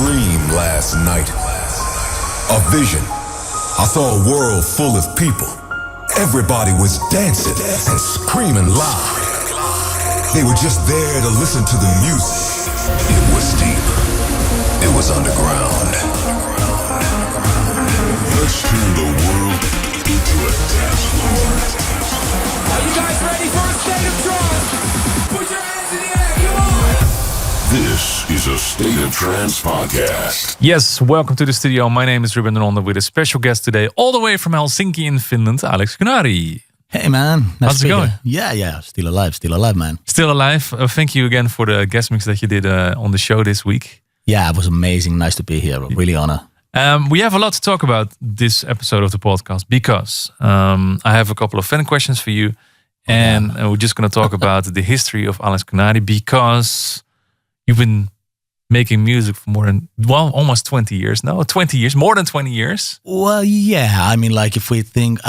dream last night. A vision. I saw a world full of people. Everybody was dancing and screaming loud. They were just there to listen to the music. It was deep. It was underground. Let's turn the world into a dance floor. Are you guys ready for a state of trance? Put your hands in the air, come on! This is a State of Trance podcast. Yes, welcome to the studio. My name is Ruben Ronde with a special guest today, all the way from Helsinki in Finland, Alex Kunnari. Hey man, how's it going? Yeah, still alive, man. Still alive. Thank you again for the guest mix that you did on the show this week. Yeah, it was amazing. Nice to be here. Really honor. We have a lot to talk about this episode of the podcast because I have a couple of fan questions for you, and we're just going to talk about the history of Alex Kunnari because you've been making music for almost 20 years now. 20 years, more than 20 years. Well, yeah. I mean, like if we think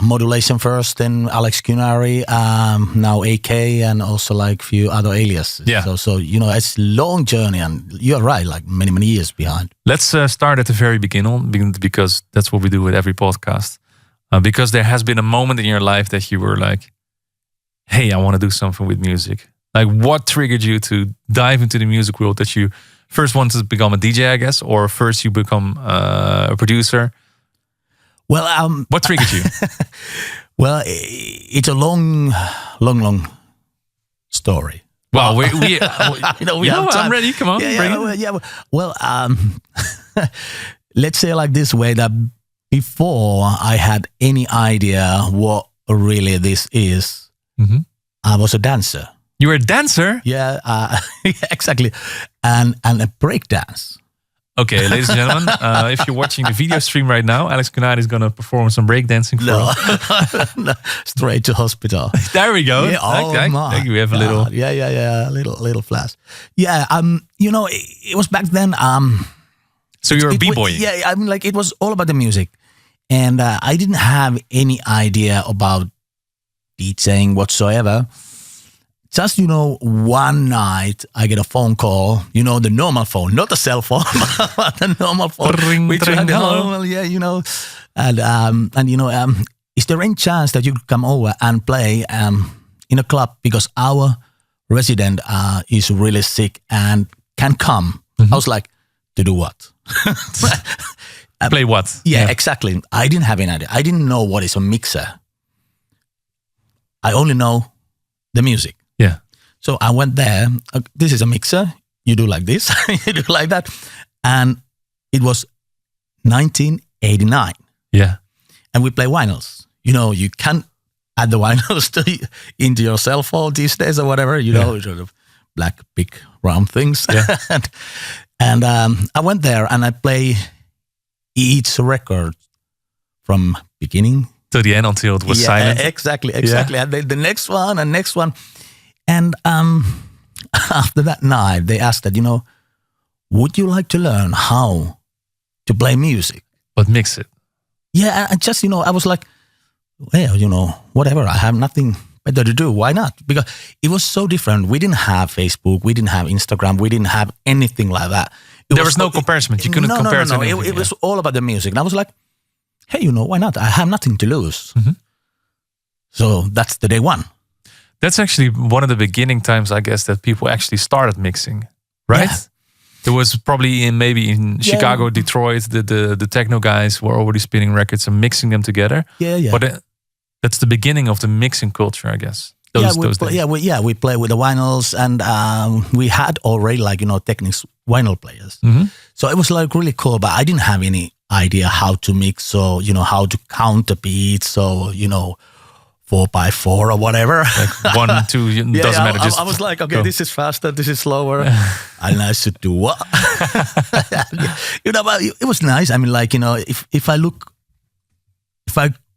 modulation first, then Alex Kunnari, now AK, and also like few other aliases. Yeah. So you know, it's a long journey, and you're right, like many years behind. Let's start at the very beginning because that's what we do with every podcast. Because there has been a moment in your life that you were like, hey, I want to do something with music. Like, what triggered you to dive into the music world that you first wanted to become a DJ, I guess, or first you become a producer? Well, what triggered you? Well, it's a long story. Well, we have time. I'm ready. Come on, bring it. Well, let's say like this way that before I had any idea what really this is, I was a dancer. You were a dancer? Yeah, exactly. And a break dance. Okay, ladies and gentlemen, if you're watching the video stream right now, Alex Kunnari is going to perform some breakdancing for us. No, straight to hospital. There we go. Yeah, okay. My we have a little... Yeah, little flash. Yeah, you know, it was back then... So you're a b-boy? Yeah, I mean, like, it was all about the music. And I didn't have any idea about DJing whatsoever. Just, you know, one night I get a phone call, you know, the normal phone, not the cell phone, but the normal phone. Ring, yeah, you know. And you know, is there any chance that you could come over and play in a club because our resident is really sick and can come? I was like, to do what? Play what? Yeah, exactly. I didn't have any idea. I didn't know what is a mixer. I only know the music. Yeah. So I went there. This is a mixer. You do like this. You do like that. And it was 1989. Yeah. And we play vinyls. You know, you can't add the vinyls into your cell phone these days or whatever. You know, sort of black, big, round things. Yeah. and I went there and I play each record from beginning to the end until it was silent. Exactly. Yeah. And then the next one and next one. And after that night, they asked that, you know, would you like to learn how to play music? But mix it. Yeah, and just, you know, I was like, well, you know, whatever. I have nothing better to do. Why not? Because it was so different. We didn't have Facebook. We didn't have Instagram. We didn't have anything like that. There was no comparison. You couldn't compare it to anything. It was all about the music. And I was like, hey, you know, why not? I have nothing to lose. So that's the day one. That's actually one of the beginning times, I guess, that people actually started mixing, right? Yeah. There was probably in Chicago, Detroit, the techno guys were already spinning records and mixing them together. Yeah. But that's the beginning of the mixing culture, I guess. Those days. We play with the vinyls, and we had already, like, you know, Technics vinyl players. So it was like really cool, but I didn't have any idea how to mix, so, you know, how to count the beats, so, you know, 4x4 or whatever. Like 1, 2, doesn't matter. I was like, okay, this is faster, this is slower. And I should do what? You know, but it was nice. I mean, like, you know, if I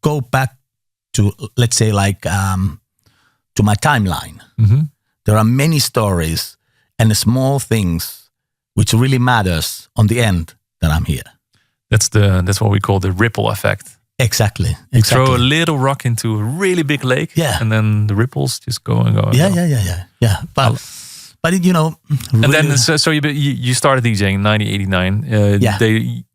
go back to, let's say, like, to my timeline, there are many stories and small things which really matters on the end that I'm here. That's what we call the ripple effect. Exactly. You throw a little rock into a really big lake, and then the ripples just go and go. Yeah. But But And really, then, so you started DJing in 1989. Yeah.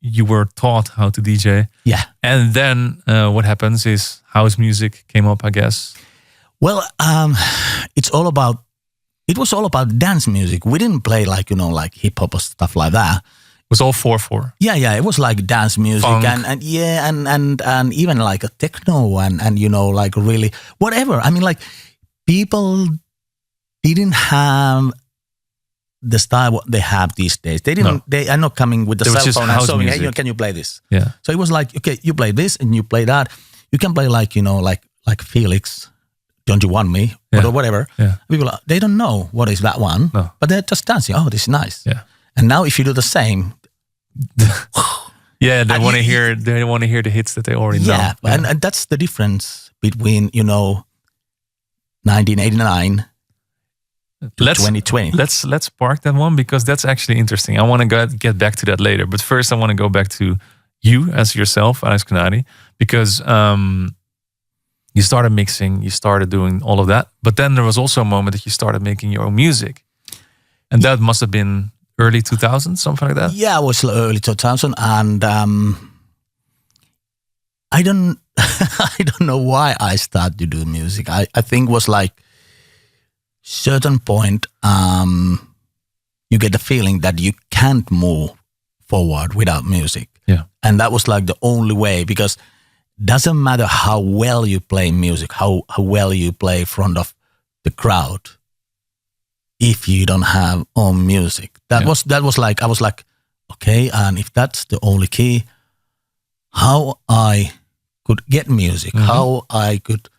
You were taught how to DJ. yeah. And then what happens is house music came up, I guess. Well, it was all about dance music. We didn't play like hip hop or stuff like that. It was all 4/4. Yeah. It was like dance music Funk. and even like a techno and like really whatever. I mean, like people didn't have the style what they have these days. They didn't. No. They are not coming with the There was cell just phone and house saying, "Hey, music. can you play this?" Yeah. So it was like, okay, you play this and you play that. You can play like Felix, Don't You Want Me, Yeah. or whatever. Yeah. People they don't know what is that one, No. but they're just dancing. Oh, this is nice. Yeah. And now if you do the same, Yeah, they And want to you- hear. They want to hear the hits that they already know. yeah, and that's the difference between 1989 to let's 2020. let's park that one because that's actually interesting. I want to get back to that later, but first I want to go back to you as yourself, Alex Kunnari, because you started mixing, you started doing all of that, but then there was also a moment that you started making your own music, and that must have been early 2000s, something like that. Yeah, it was early 2000, and I don't I don't know why I started to do music. I think it was like certain point you get the feeling that you can't move forward without music. Yeah. And that was like the only way, because doesn't matter how well you play music, how well you play in front of the crowd, if you don't have own music. That was like, I was like, okay, and if that's the only key, how I could get music, how I could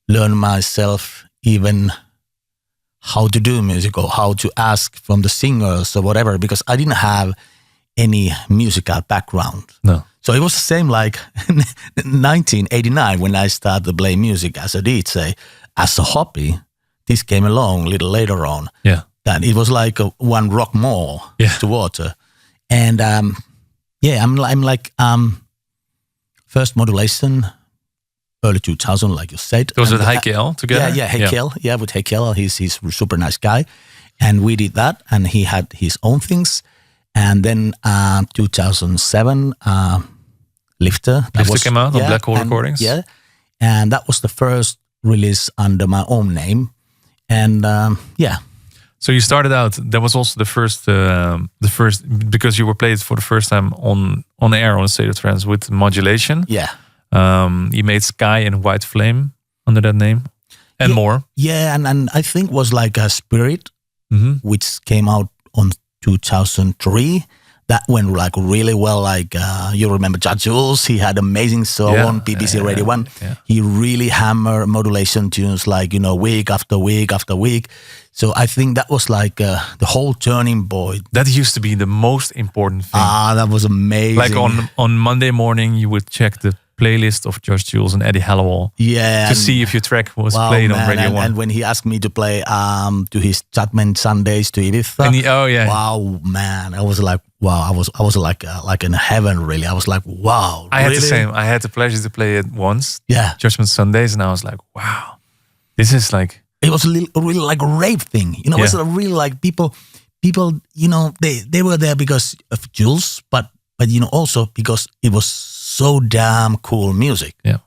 learn myself even how to do music or how to ask from the singers or whatever, because I didn't have any musical background. No. So it was the same like 1989 when I started to play music as a DJ, as a hobby. This came along a little later on. Yeah. That it was like one rock more Yeah. to water. And I'm like first modulation, early 2000, like you said. It was And, with Heike L together? Yeah, Heikel. Yeah, with Heikel. He's a super nice guy. And we did that, and he had his own things. And then 2007, Lifter. Lifter came out on Black Hole Recordings? Yeah. And that was the first release under my own name. And yeah. So you started out. That was also the first because you were played for the first time on air on A State of Trance with modulation. Yeah. You made Sky and White Flame under that name, and more. Yeah, and I think was like a Spirit, which came out on 2003. That went like really well. Like you remember Judge Jules? He had amazing show on BBC Radio 1. Yeah. He really hammered modulation tunes like week after week after week. So I think that was like the whole turning point. That used to be the most important thing. That was amazing. Like on Monday morning, you would check the playlist of Josh Jules and Eddie Hallowell yeah, to see if your track was wow, played man, on Radio 1. And when he asked me to play to his Judgment Sundays to Ibiza, And wow, man, I was like, wow, I was like in heaven, really. I was like, wow, I had really? the same. I had the pleasure to play it once. Yeah, Judgment Sundays, and I was like, wow, this is like. It was really like a rave thing, It was a really like people, they were there because of Jules, but also because it was so damn cool music. Yeah.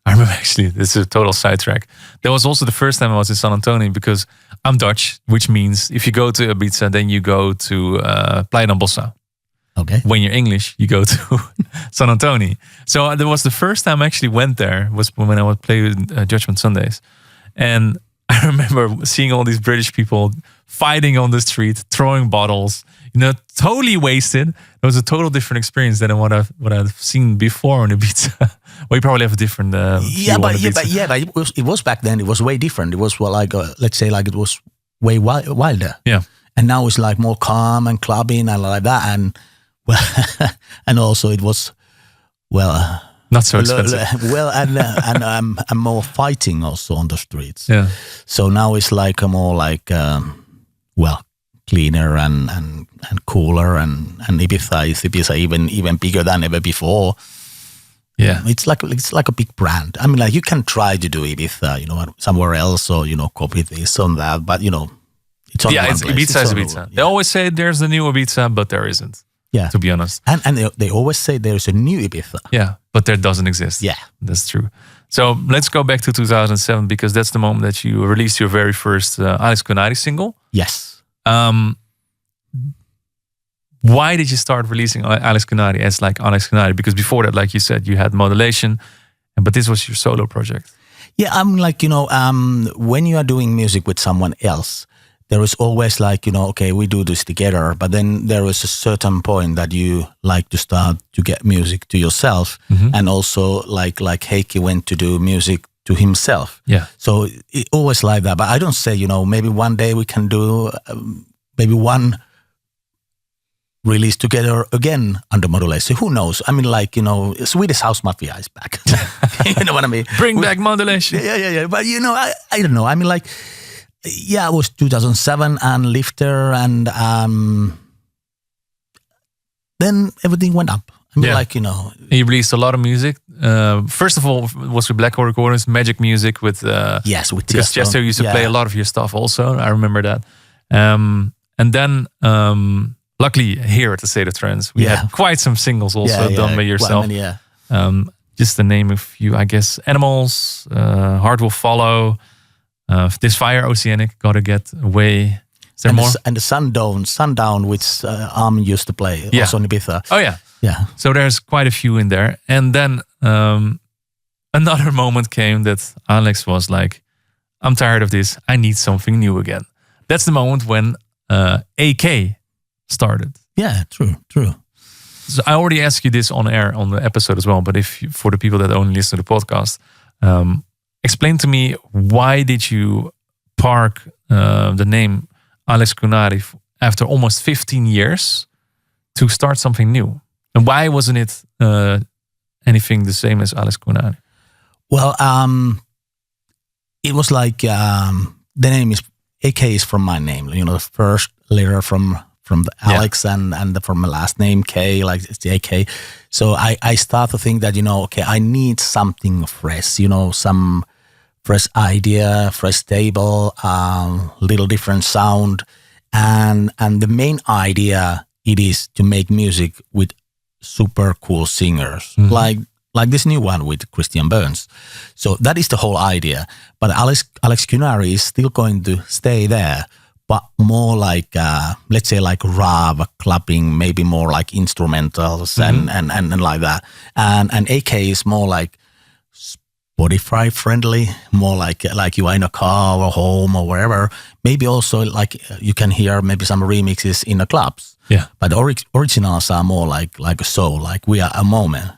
I remember actually, this is a total sidetrack. That was also the first time I was in San Antonio because I'm Dutch, which means if you go to Ibiza, then you go to Playa de Bossa. Okay. When you're English, you go to San Antonio. So that was the first time I actually went there, was when I would play with Judgment Sundays. And I remember seeing all these British people fighting on the street, throwing bottles, totally wasted. It was a total different experience than what I've seen before on Ibiza. Well, you probably have a different view on Ibiza. But it was back then. It was way different. It was like let's say like it was way wilder. Yeah. And now it's like more calm and clubbing and like that. And and also it was not so expensive. And I'm more fighting also on the streets. Yeah. So now it's like a more like cleaner and cooler and Ibiza is even bigger than ever before. Yeah. It's like a big brand. I mean, like you can try to do Ibiza, somewhere else or copy this and that, but It's only Yeah, one it's place. Ibiza is only Ibiza. one, They always say there's the new Ibiza, but there isn't, yeah. to be honest. And they always say there's a new Ibiza. Yeah, but there doesn't exist. Yeah. That's true. So let's go back to 2007 because that's the moment that you released your very first Alex Kunnari single. Yes. Why did you start releasing Alex Kunnari as like Alex Kunnari? Because before that, like you said, you had Modulation, but this was your solo project. Yeah, I'm like, when you are doing music with someone else, there is always like, okay, we do this together. But then there is a certain point that you like to start to get music to yourself. And also like Heikki went to do music to himself. Yeah. So it always like that. But I don't say, maybe one day we can do maybe one release together again under Modulation. Who knows? I mean, like, Swedish House Mafia is back. You know what I mean? Bring back Modulation. Yeah. But, I don't know. I mean, like, yeah, it was 2007 and Lifter and then everything went up. I mean, like, You released a lot of music. First of all, it was with Black Hole Recordings, Magic Music with... yes, with because Chester used to play a lot of your stuff also. I remember that. And then... luckily, here at the State of Trance, we had quite some singles also done by yourself. Just to name a few, I guess, Animals, Heart Will Follow, This Fire, Oceanic, Gotta Get Away. Is there more? And the Sundown, which Arm used to play, also in Ibiza. Oh, yeah. Yeah. So there's quite a few in there. And then another moment came that Alex was like, I'm tired of this. I need something new again. That's the moment when AK started. Yeah, true. So I already asked you this on air on the episode as well, but for the people that only listen to the podcast, explain to me, why did you park the name Alex Kunnari after almost 15 years to start something new? And why wasn't it anything the same as Alex Kunnari? Well, it was like the name is AK is from my name. The first letter from the Alex and from my last name K, like it's the AK. So I start to think that okay, I need something fresh. Some fresh idea, fresh table, little different sound, and the main idea it is to make music with super cool singers like this new one with Christian Burns. So that is the whole idea. But Alex Kunnari is still going to stay there, but more like, let's say like raw clapping, maybe more like instrumentals and like that. And AK is more like Spotify friendly, more like you are in a car or home or wherever. Maybe also like you can hear maybe some remixes in the clubs. Yeah. But the originals are more like a soul, like we are a moment.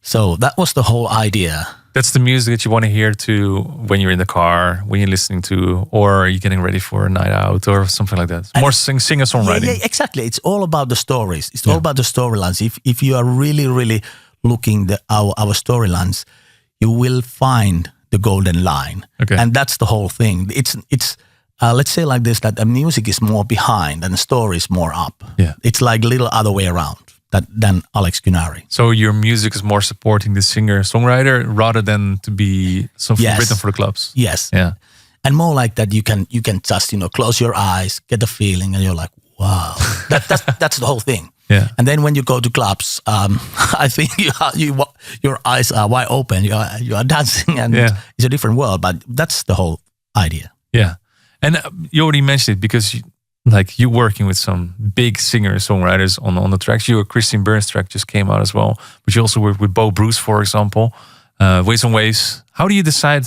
So that was the whole idea. That's the music that you want to hear to when you're in the car, when you're listening to, or you're getting ready for a night out or something like that. It's more singer-songwriting. Yeah, exactly. It's all about the stories. It's all about the storylines. If you are really, really looking at our storylines, you will find the golden line. Okay. And that's the whole thing. It's let's say like this, that the music is more behind and the story is more up. Yeah. It's like a little other way around than Alex Kunnari. So your music is more supporting the singer-songwriter rather than to be something written for the clubs. Yes. Yeah. And more like that you can just, close your eyes, get the feeling, and you're like, wow. That's the whole thing. Yeah. And then when you go to clubs, I think your eyes are wide open. You are dancing, and it's a different world. But that's the whole idea. Yeah. And you already mentioned it because you're working with some big singer-songwriters on the tracks. Your Christian Burns track just came out as well. But you also work with Bo Bruce, for example. Ways on Ways. How do you decide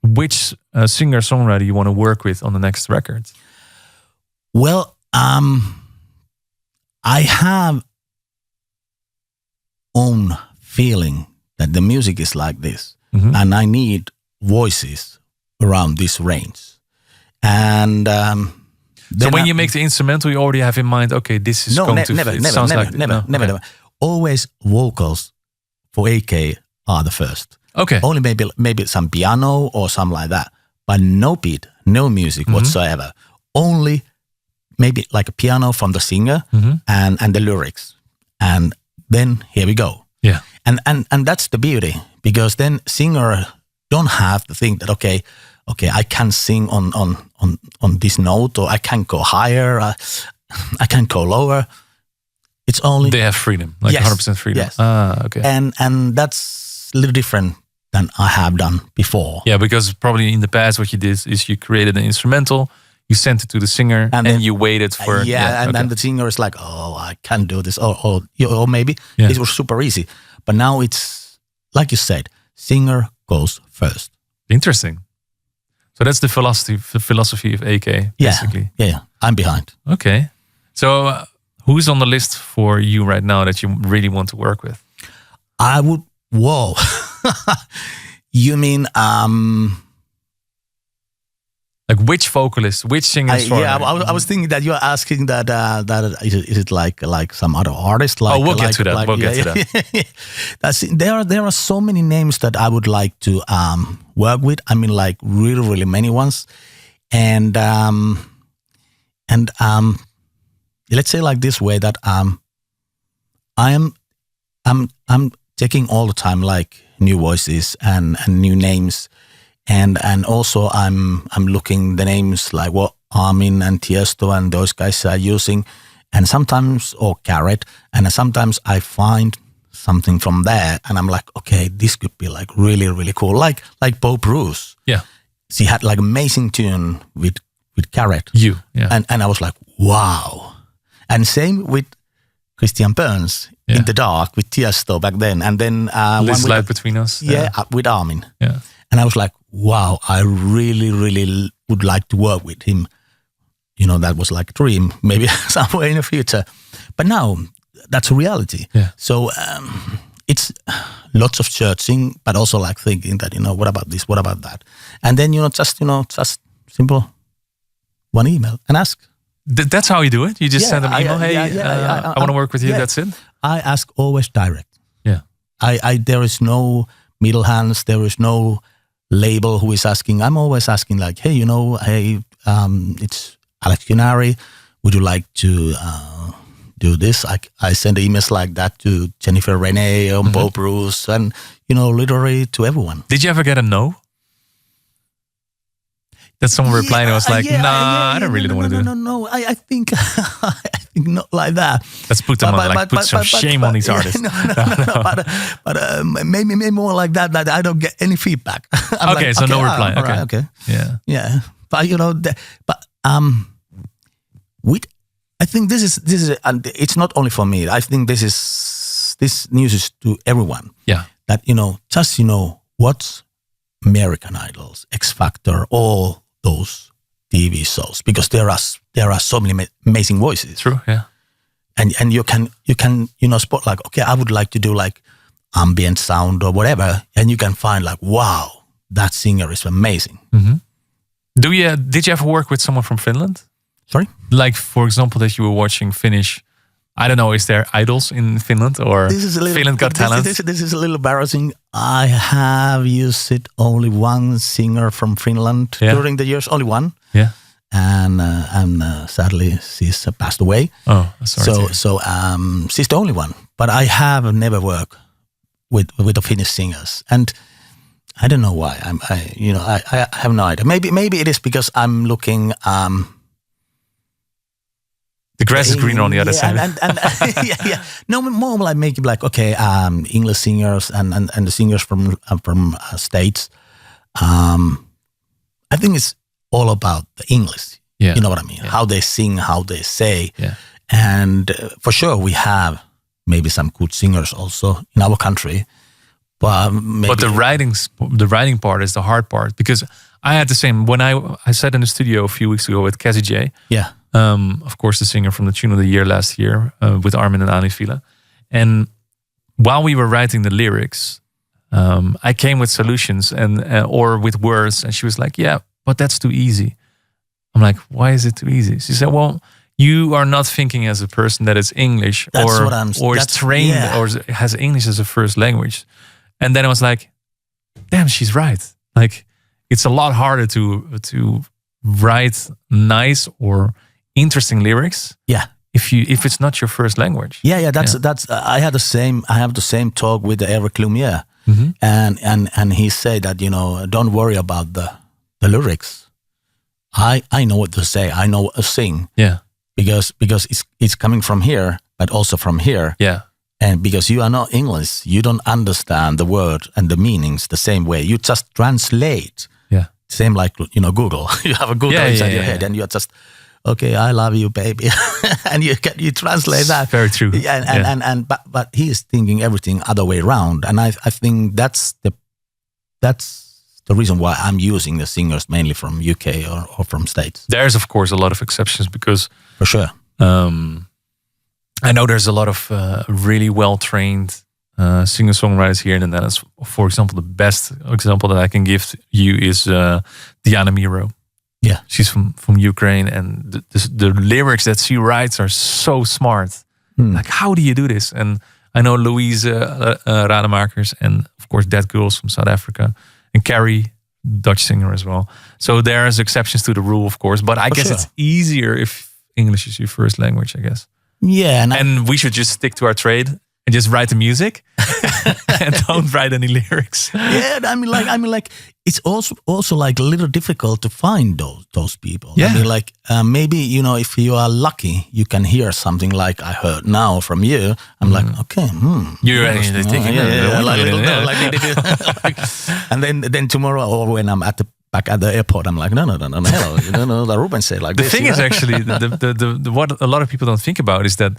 which singer-songwriter you want to work with on the next record? Well, I have own feeling that the music is like this. And I need voices around this range. And so when you make the instrumental, you already have in mind, okay, this is going to fit. Never. Always vocals for AK are the first. Okay. Only maybe some piano or something like that, but no beat, no music whatsoever. Only maybe like a piano from the singer and the lyrics, and then here we go. Yeah. And that's the beauty, because then singer don't have to think that, okay, okay, I can sing on this note, or I can go higher, I can go lower. It's only They have freedom, like Yes. 100% freedom. Yes. Okay. and that's a little different than I have done before. Yeah, because probably in the past what you did is you created an instrumental, you sent it to the singer, and then- you waited for and okay. then the singer is like, oh, I can't do this, or maybe Yeah. it was super easy. But now it's like you said, singer goes first. Interesting. So that's the philosophy of AK, basically. Yeah, I'm behind. Okay. So who's on the list for you right now that you really want to work with? I would. Whoa, you mean Like which vocalist, which singer? I was thinking that you're asking that is it like some other artist? Like, we'll get to that. We'll get to that. There are so many names that I would like to work with. I mean, like really many ones, and let's say like this way that I'm checking all the time like new voices and new names. And also I'm looking the names like what Armin and Tiesto and those guys are using, and sometimes or Garrett, and sometimes I find something from there, and I'm like, okay, this could be like really cool, like Bo Bruce. Yeah. She had like amazing tune with Garrett. Yeah. And I was like, wow. And same with Christian Burns Yeah. in the dark with Tiesto back then, and then This one with Light Between Us. with Armin. Yeah. And I was like, wow, I really would like to work with him. You know, that was like a dream, maybe somewhere in the future. But now that's a reality. Yeah. So it's lots of searching, but also like thinking that, what about this? What about that? And then, just simple one email and ask. That's how you do it? You just send them an email, I want to work with you, yeah. that's it? I ask always direct. Yeah. There is no middle hands. There is no label who is asking. I'm always asking like, hey, it's Alex Kunnari. Would you like to do this? I send emails like that to Jennifer Renee or Bo Bruce and, literally to everyone. Did you ever get a no? That someone replied and was like, I don't really want to do it. No. I think I think not like that. Let's put them on, put some shame on these artists. No. But maybe more like that I don't get any feedback. I'm okay, like, so no reply. all Okay. right, okay. Yeah. But I think this is, and it's not only for me. I think this news is to everyone. Yeah. That what's American Idols, X Factor, all those TV shows, because there are so many amazing voices. True. Yeah. And you can spot like, okay, I would like to do like ambient sound or whatever, and you can find like, wow, that singer is amazing. Mm-hmm. Did you ever work with someone from Finland? Sorry? Like, for example, that you were watching Finnish, I don't know, is there idols in Finland or Finland Got Talent? This is a little embarrassing. I have used only one singer from Finland during the years, only one. Yeah. And sadly, she's passed away. Oh, sorry. So she's the only one. But I have never worked with the Finnish singers, and I don't know why. I have no idea. Maybe it is because I'm looking. The grass is greener on the other side. And yeah. No, more like make it like, okay, English singers and the singers from States. I think it's all about the English. Yeah. You know what I mean? Yeah. How they sing, how they say. Yeah. And for sure we have maybe some good singers also in our country. But the writing part is the hard part, because I had the same when I sat in the studio a few weeks ago with Cassie J. Yeah. Of course, the singer from the Tune of the Year last year with Armin and Ani Fila. And while we were writing the lyrics, I came with solutions or with words, and she was like, "Yeah, but that's too easy." I'm like, "Why is it too easy?" She said, "Well, you are not thinking as a person that is English or is trained or has English as a first language." And then I was like, "Damn, she's right. Like, it's a lot harder to write nice or interesting lyrics. Yeah. If it's not your first language." Yeah. That's. I have the same talk with Eric Lumiere, and he said that don't worry about the lyrics, I know what to say. I know what to sing Yeah. because it's coming from here, but also from here. Yeah. And because you are not English, you don't understand the word and the meanings the same way. You just translate. Yeah. Same like, Google. You have a Google inside your head and you're just, okay, I love you, baby. And you translate that. Very true. Yeah, but he is thinking everything other way around. And I think that's the reason why I'm using the singers mainly from UK or from States. There's of course a lot of exceptions because For sure. I know there's a lot of really well-trained singer-songwriters here in the Netherlands. For example, the best example that I can give you is Diana Miro. Yeah. She's from Ukraine, and the lyrics that she writes are so smart. Like, how do you do this? And I know Louise Rademakers, and of course Dead Girls from South Africa, and Carrie, Dutch singer as well. So there's exceptions to the rule, of course, but I guess it's easier if English is your first language, I guess. Yeah. And we should just stick to our trade and just write the music and don't write any lyrics. Yeah, I mean, like it's also like a little difficult to find those people. Yeah. I mean, like maybe if you are lucky, you can hear something like I heard now from you. I'm like, okay, You're thinking, and then tomorrow, or when I'm back at the airport, I'm like, no, hello, the Ruben said like the this. thing is actually the what a lot of people don't think about is that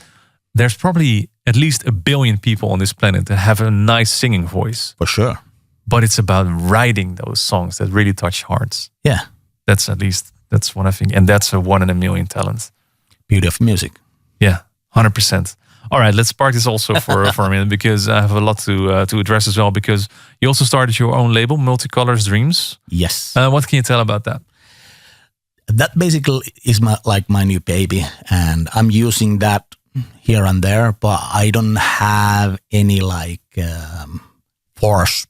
there's probably at least 1 billion people on this planet that have a nice singing voice. For sure. But it's about writing those songs that really touch hearts. Yeah. That's what I think. And that's a 1 in a million talent. Beauty of music. Yeah, 100%. All right, let's park this also for a minute because I have a lot to address as well. Because you also started your own label, Multicolors Dreams. Yes. What can you tell about that? That basically is my new baby, and I'm using that here and there, but I don't have any force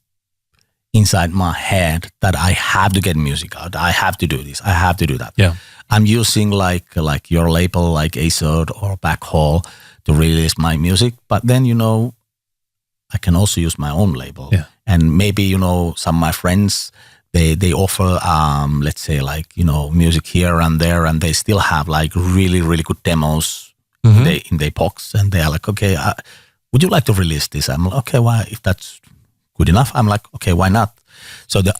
inside my head that I have to get music out. I have to do this. I have to do that. Yeah. I'm using like your label, like ASOD or Backhall to release my music. But then, I can also use my own label. Yeah. And maybe, some of my friends, they offer, let's say music here and there, and they still have like really, really good demos in their box. And they are like, okay, would you like to release this? I'm like, okay, why? If that's good enough, I'm like, okay, why not? So the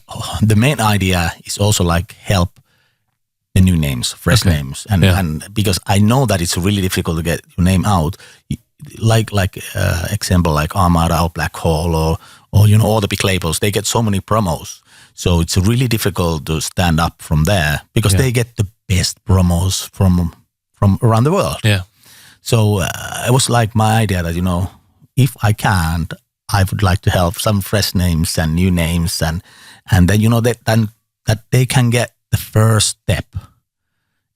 main idea is also like help the new names, fresh names, and because I know that it's really difficult to get your name out. Like example like Armada or Black Hole or all the big labels, they get so many promos, so it's really difficult to stand up from there because they get the best promos from around the world. Yeah. So it was like my idea that if I can't, I would like to help some fresh names and new names, and then that they can get the first step,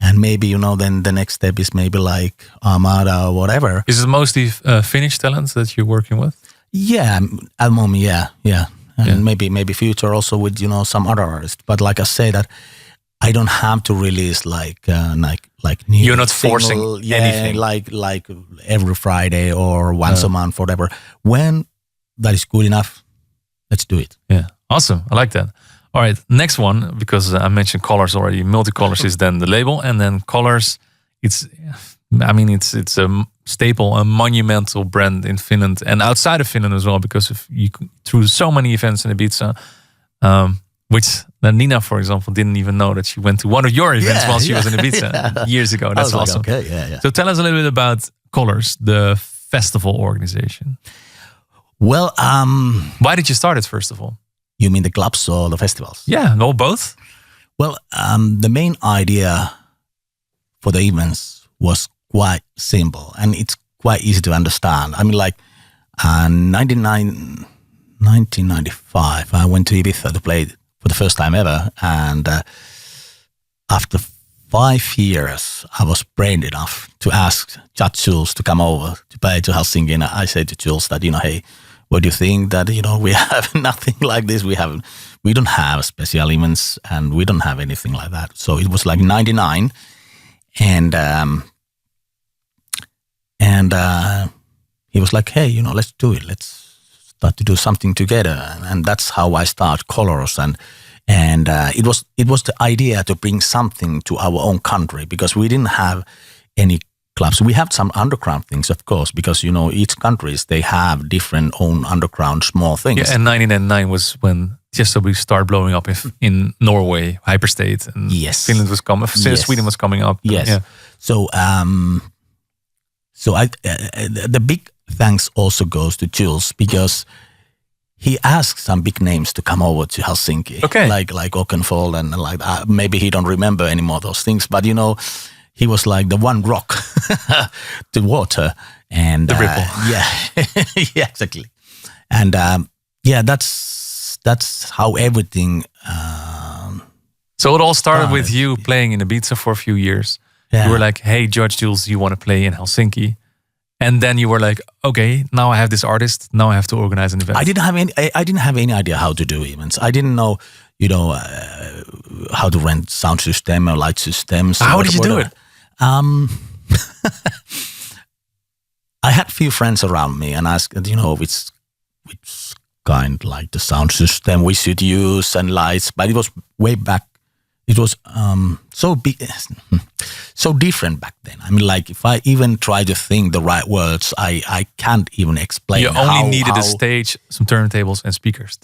and maybe then the next step is maybe like Armada or whatever. Is it mostly Finnish talents that you're working with? Yeah, at the moment, yeah, and maybe future also with some other artists. But like I say that I don't have to release like new. You're not forcing anything. Like every Friday or once a month, whatever. When that is good enough, let's do it. Yeah, awesome. I like that. All right, next one, because I mentioned Colors already. Multicolors is then the label, and then Colors, it's a staple, a monumental brand in Finland and outside of Finland as well, because through so many events in Ibiza, which Nina, for example, didn't even know that she went to one of your events while she was in Ibiza years ago. That's awesome. Okay, yeah. So tell us a little bit about Colors, the festival organization. Well, why did you start it, first of all? You mean the clubs or the festivals? Yeah, no, both. Well, the main idea for the events was quite simple, and it's quite easy to understand. I mean, like 1995, I went to Ibiza to play for the first time ever, and after 5 years, I was brave enough to ask Judge Jules to come over to play to Helsinki, and I said to Jules that, hey, what do you think that, we have nothing like this? We don't have special events, and we don't have anything like that. So it was like 99, and he was like, hey, let's do it. Let's start to do something together. And that's how I started Colors. And And it was the idea to bring something to our own country, because we didn't have any clubs. We have some underground things, of course, because each countries, they have different own underground small things. Yeah, and 1999 was when we started blowing up in Norway, Hyperstate, and Yes. Finland was coming. Yes. Sweden was coming up. Yes. Yeah. So the big thanks also goes to Jules, because he asked some big names to come over to Helsinki. Okay. Like Oakenfold and like maybe he don't remember anymore those things, but he was like the one rock to water and The ripple. Yeah, yeah, exactly. And that's how everything. So it all started with Started, you playing in Ibiza for a few years. Yeah. You were like, hey, Judge Jules, you want to play in Helsinki? And then you were like, okay, now I have this artist. Now I have to organize an event. I didn't have any idea how to do events. I didn't know, how to rent sound system or light systems. How did you do it? I had few friends around me and asked, which kind like the sound system we should use and lights. But it was way back. It was so big, so different back then. I mean, like if I even try to think the right words, I can't even explain. You only needed how, a stage, some turntables, and speakers.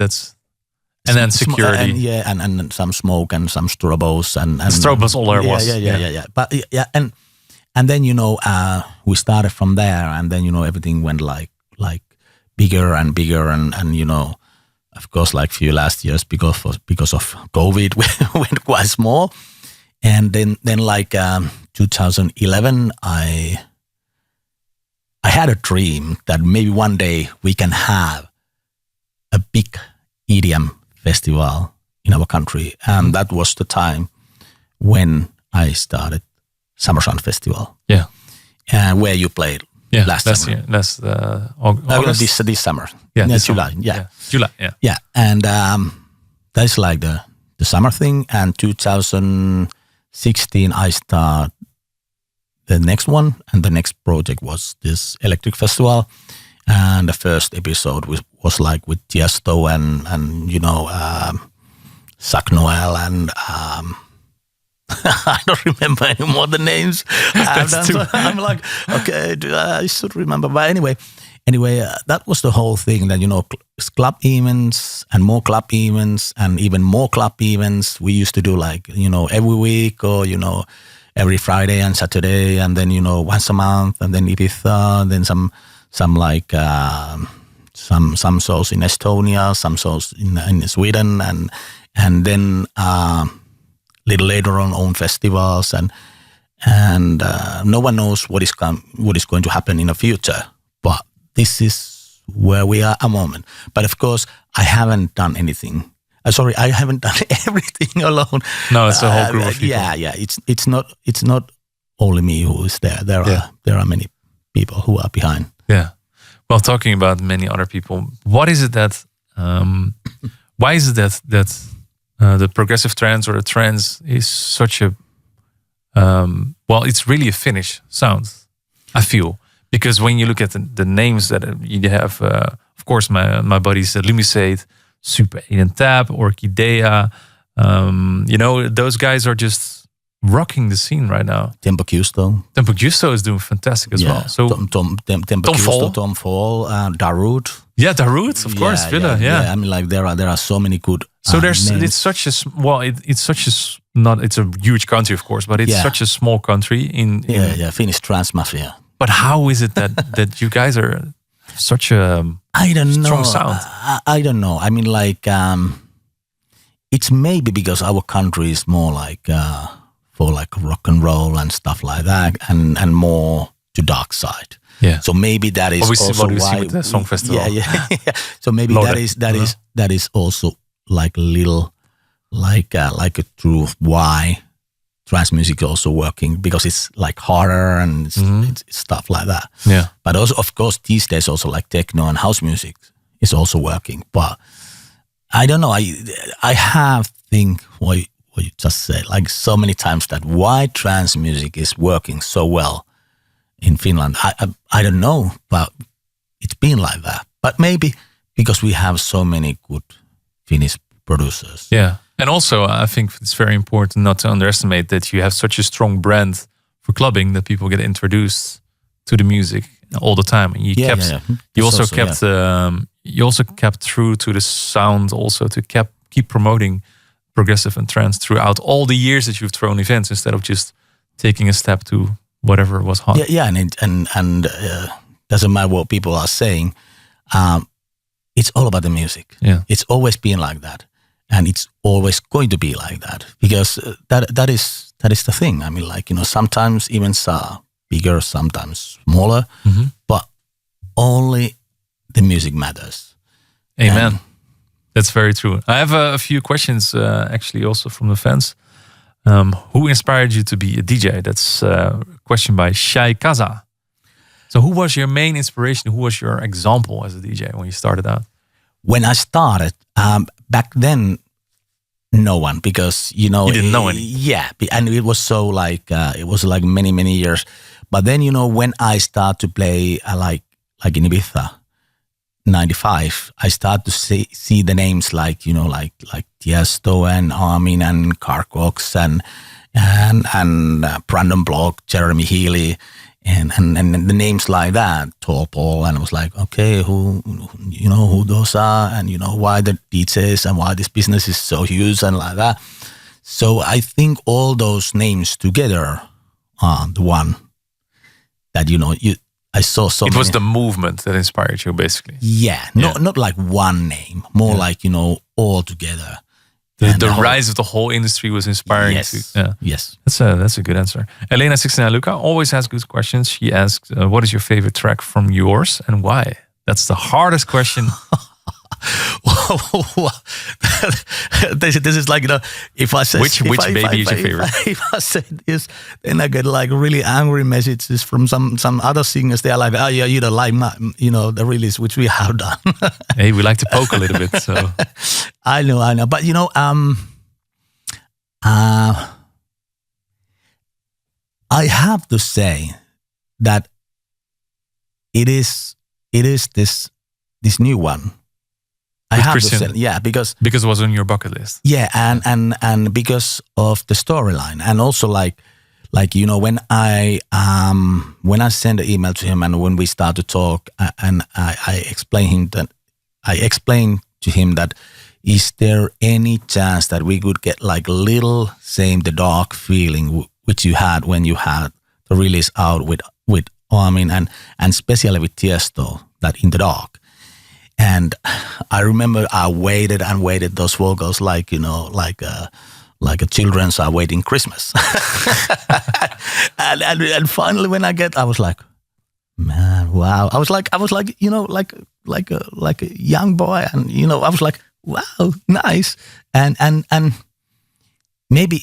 And then security. And some smoke and some strobos and strobos all there was. Yeah. But and then we started from there, and then everything went like bigger and bigger, and of course like few last years because of COVID we went quite small, and then like 2011 I had a dream that maybe one day we can have a big EDM festival in our country, and that was the time when I started Summer Sound Festival. Yeah. Where you played last summer. Year. Last August. This summer. Yeah, this July. summer. Yeah. July. Yeah. Yeah, and that's like the summer thing. And 2016, I start the next one, and the next project was this Electric Festival. And the first episode was like with Tiesto and Sac Noel and I don't remember anymore the names. I'm like, okay, I should remember. But anyway, that was the whole thing. That club events and more club events and even more club events. We used to do like every week or every Friday and Saturday, and then once a month, and then Ibiza, and then some like some shows in Estonia, some shows in Sweden, and then little later on own festivals, and no one knows what is going to happen in the future. But this is where we are at the moment. But of course, I haven't done anything. I haven't done everything alone. No, it's a whole group of people. Yeah. It's not only me who is there. There are many people who are behind. Yeah. Well, talking about many other people, what is it that? Why is it that the progressive trance or the trance is such a it's really a Finnish sound, I feel, because when you look at the names that you have, of course my buddies Lumisate, Super 8 and Tap, Orchidea, those guys are just rocking the scene right now. Tempo Giusto is doing fantastic as well. So Tempo Giusto, Tom Fall, Darude. Yeah, Darude, of course, Villa. Yeah. I mean, like there are so many good. So there's names. it's such a it's a huge country, of course, but it's such a small country in Finnish trance mafia. But how is it that you guys are such a strong sound? I don't know. I mean, like it's maybe because our country is more like for like rock and roll and stuff like that, and more to dark side. Yeah. So maybe that is also why with the song festival. Yeah. So maybe that is also like a little like a truth why trance music is also working, because it's like harder and it's stuff like that. Yeah. But also, of course, these days also like techno and house music is also working. But I don't know. I have think what you just said like so many times, that why trance music is working so well in Finland. I don't know, but it's been like that. But maybe because we have so many good Finnish producers. Yeah. And also, I think it's very important not to underestimate that you have such a strong brand for clubbing that people get introduced to the music all the time. And you You also kept you also kept true to the sound, also to keep promoting progressive and trance throughout all the years that you've thrown events, instead of just taking a step to whatever was hot. And doesn't matter what people are saying. It's all about the music. Yeah, it's always been like that, and it's always going to be like that, because that is the thing. I mean, like, sometimes events are bigger, sometimes smaller, but only the music matters. Amen. That's very true. I have a few questions actually also from the fans. Who inspired you to be a DJ? That's a question by Shai Kaza. So who was your main inspiration? Who was your example as a DJ when you started out? When I started, back then, no one, because, you didn't know any. Yeah, and it was so like, it was like many, many years. But then, when I start to play like in Ibiza, 95, I start to see the names like Tiesto and Armin and Carcox and Brandon Block, Jeremy Healy, and the names like that, Topol, and I was like, okay, who those are, and why the DJs and why this business is so huge and like that. So I think all those names together are the one that I saw so. It was many. the movement that inspired you, basically. Yeah, not like one name, more like all together. The rise of the whole industry was inspiring. Yes, yes. That's a good answer. Elena 69 Luca always has good questions. She asks, "What is your favorite track from yours and why?" That's the hardest question. This is like, if I say which baby is your favorite? If I say this, then I get like really angry messages from some other singers. They are like, "Oh yeah, you don't like the release which we have done." Hey, we like to poke a little bit. So I know, but I have to say that it is this new one. I have Christian, to say, yeah, because it was on your bucket list. Yeah, and because of the storyline, and also like when I send an email to him, and when we start to talk, and I explained to him that is there any chance that we could get like little same the dark feeling which you had when you had the release out with Armin and especially with Tiesto, that In the Dark. And I remember I waited and waited those vocals like a children's are waiting Christmas. and finally when I was like, man, wow. I was like a young boy, and I was like, wow, nice. And maybe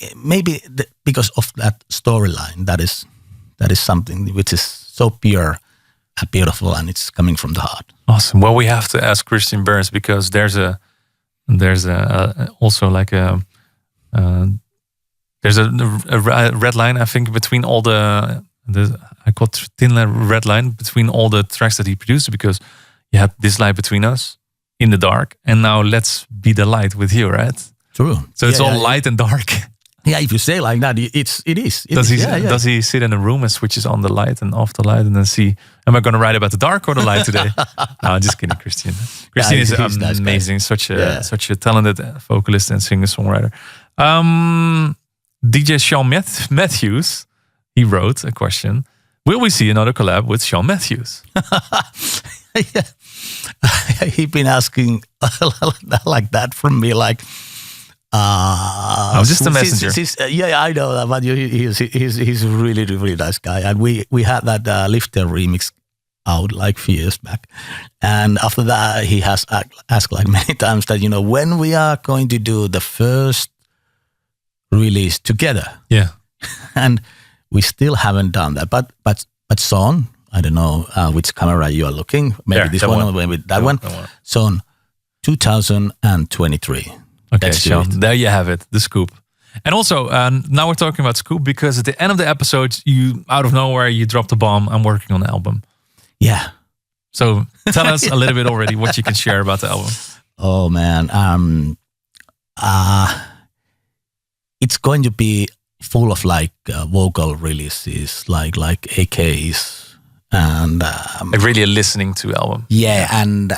because of that storyline, that is something which is so pure and beautiful, and it's coming from the heart. Awesome. Well, we have to ask Christian Burns, because there's also like a red line, I think, between all the I call it thin red line between all the tracks that he produced, because you had This Light Between Us, In the Dark, and now Let's Be the Light with You, right? True. So it's all light and dark. Yeah, if you say like that, it is. Does he sit in a room and switches on the light and off the light and then see, am I going to write about the dark or the light today? No, I'm just kidding, Christian. Christian is amazing, nice, such a talented vocalist and singer-songwriter. DJ Sean Matthews, he wrote a question: will we see another collab with Sean Matthews? He's been asking like that from me, like. I'm just a messenger. Yeah, I know that, but he's a really, really nice guy. And we had that Lifter remix out like a few years back. And after that, he has asked like many times that, when we are going to do the first release together. Yeah. And we still haven't done that. But Son, I don't know which camera you are looking. Maybe this one or maybe that one. Son, 2023. Okay, Sean, there you have it, the scoop. And also, now we're talking about scoop because at the end of the episode, you, out of nowhere, you dropped a bomb. I'm working on the album. Yeah. So tell us a little bit already what you can share about the album. Oh, man. it's going to be full of like vocal releases, like AKs and Like really a listening to album. yeah, and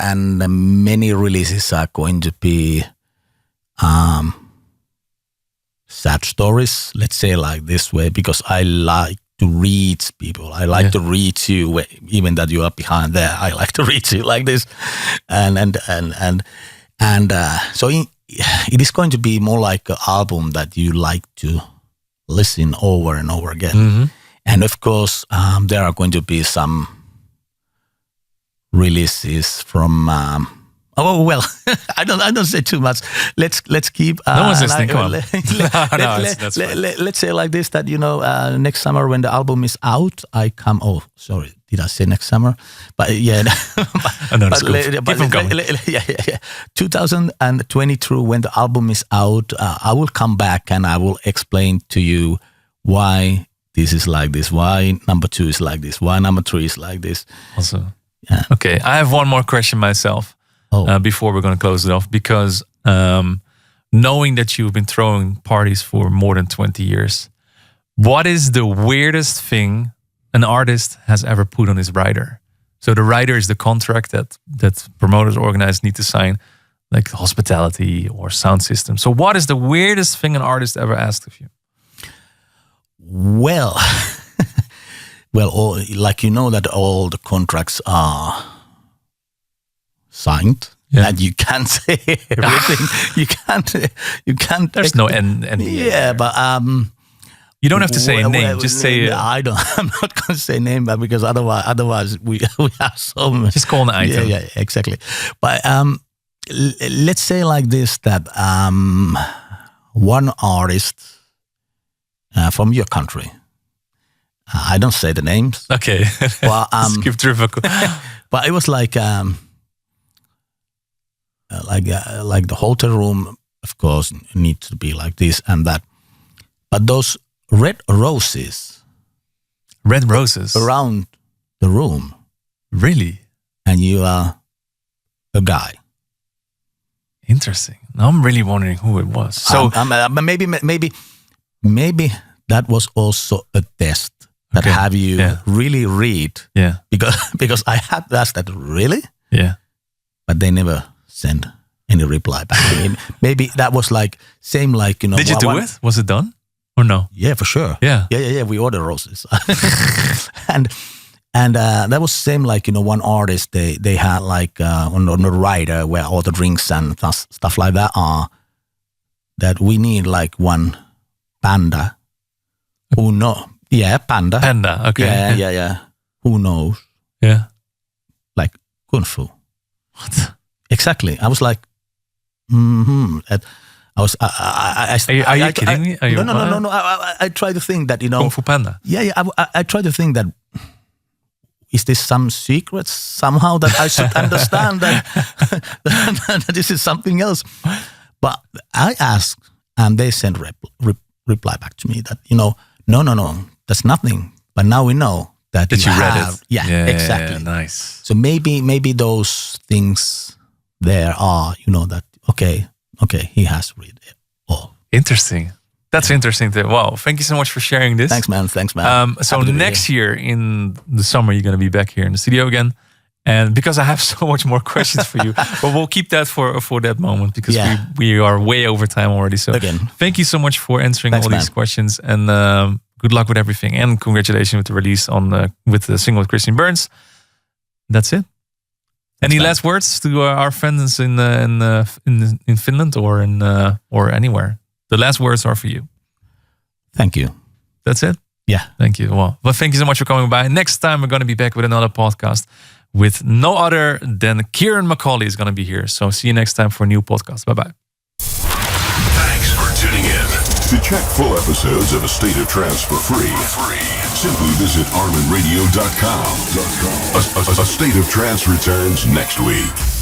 many releases are going to be sad stories. Let's say like this way, because I like to read people. I like to read you, even that you are behind there. I like to read you like this, and so it is going to be more like an album that you like to listen over and over again. Mm-hmm. And of course, there are going to be some releases from. Oh well, I don't say too much. Let's keep. No one's listening. Come on. Let's say like this, that next summer when the album is out, I come. Oh, sorry, did I say next summer? But yeah, That's cool. Keep on coming. Yeah. 2022, when the album is out, I will come back and I will explain to you why this is like this, why number 2 is like this, why number 3 is like this. Awesome. Yeah. Okay, I have one more question myself. Before we're going to close it off, because knowing that you've been throwing parties for more than 20 years, what is the weirdest thing an artist has ever put on his rider? So the rider is the contract that promoters, organizers need to sign, like hospitality or sound system. So what is the weirdest thing an artist ever asked of you? Well, like that all the contracts are signed, and you can't say everything. You can't. There's no NDA. Yeah, but you don't have to say a name. Just say. I'm not going to say name, but because otherwise we have so much. Just call an item. Yeah, exactly. But let's say like this, that one artist from your country. I don't say the names. Okay. But skip through. But it was like the hotel room, of course, needs to be like this and that. But those red roses around the room. Really? And you are a guy. Interesting. Now I'm really wondering who it was. So maybe that was also a test. That have you really read? Yeah. Because I had asked that, really? Yeah. But they never sent any reply back to me. Maybe that was like same like Did you do it? Was it done or no? Yeah, for sure. Yeah. We ordered roses, and that was same like one artist they had like on the rider where all the drinks and stuff like that are. That we need like one panda. Who know? Yeah, panda. Panda. Okay. Yeah. Who knows? Yeah. Like kung fu. What? Exactly. I was like, I was. Are you kidding me? Are you, no. I try to think that Kung Fu Panda. Yeah. I try to think that is this some secret somehow that I should understand that this is something else. But I asked, and they sent reply back to me that no, that's nothing. But now we know that you read it. Yeah, exactly. Yeah, nice. So maybe those things there are, that okay, he has read it all. Interesting. That's interesting. Wow. Thank you so much for sharing this. Thanks, man. So next year in the summer, you're going to be back here in the studio again. And because I have so much more questions for you, but we'll keep that for that moment because we are way over time already. So thank you so much for answering all these questions, and good luck with everything. And congratulations with the release with the single with Christian Burns. That's it. Any last words to our friends in Finland or anywhere? The last words are for you. Thank you. That's it? Yeah. Thank you. Well, thank you so much for coming by. Next time we're going to be back with another podcast with no other than Kieran McCauley is going to be here. So see you next time for a new podcast. Bye-bye. Thanks for tuning in. To check full episodes of A State of Trance for free, simply visit arminradio.com. A State of Trance returns next week.